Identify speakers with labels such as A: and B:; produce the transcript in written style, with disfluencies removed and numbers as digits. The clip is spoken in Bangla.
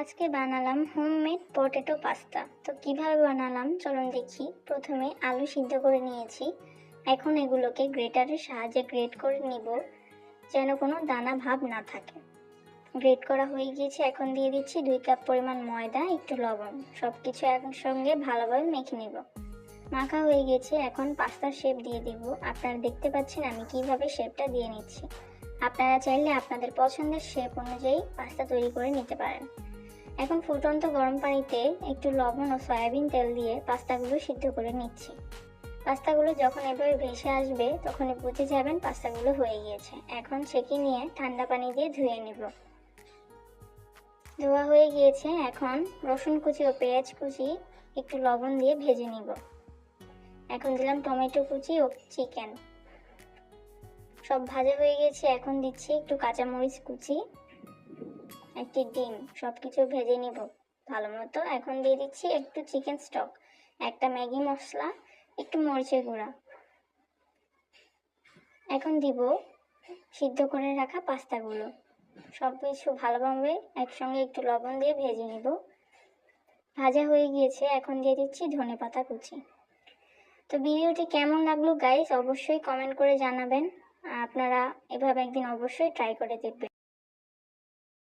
A: আজকে বানালাম হোমমেড পটেটো পাস্তা। তো কিভাবে বানালাম চলুন দেখি। প্রথমে আলু সিদ্ধ করে নিয়েছি। এখন এগুলোকে গ্রেটারের সাহায্যে গ্রেট করে নিব, যেন কোনো দানা ভাব না থাকে। গ্রেট করা হয়ে গিয়েছে। এখন দিয়ে দিচ্ছি 2 কাপ পরিমাণ ময়দা, একটু লবণ, সবকিছু একসঙ্গে ভালোভাবে মেখে নিব। মাখা হয়ে গেছে। এখন পাস্তার শেপ দিয়ে দিব। আপনারা দেখতে পাচ্ছেন আমি কিভাবে শেপটা দিয়ে নিচ্ছি। আপনারা চাইলে আপনাদের পছন্দের শেপ অনুযায়ী পাস্তা তৈরি করে নিতে পারেন। এখন ফুটন্ত গরম পানিতে একটু লবণ ও সয়াবিন তেল দিয়ে পাস্তাগুলো সিদ্ধ করে নিচ্ছি। পাস্তাগুলো যখন এভাবে ভেসে আসবে তখনই বুঝে যাবেন পাস্তাগুলো হয়ে গিয়েছে। এখন ছেঁকে নিয়ে ঠান্ডা পানি দিয়ে ধুয়ে নিব। ধোয়া হয়ে গিয়েছে। এখন রসুন কুচি ও পেঁয়াজ কুচি একটু লবণ দিয়ে ভেজে নিব। এখন দিলাম টমেটো কুচি ও চিকেন, সব ভাজা হয়ে গেছে। এখন দিচ্ছি একটু কাঁচামরিচ কুচি, একটি ডিম, সবকিছু ভেজে নিব ভালো মতো। এখন দিয়ে দিচ্ছি একটু চিকেন স্টক, একটা ম্যাগি মশলা, একটু মরিচের গুঁড়া। এখন দিব সিদ্ধ করে রাখা পাস্তাগুলো, সব কিছু ভালোভাবে একসঙ্গে একটু লবণ দিয়ে ভেজে নিব। ভাজা হয়ে গিয়েছে। এখন দিয়ে দিচ্ছি ধনেপাতা কুচি। তো ভিডিওটি কেমন লাগলো গাইস অবশ্যই কমেন্ট করে জানাবেন। আপনারা এভাবে একদিন অবশ্যই ট্রাই করে দেখবেন।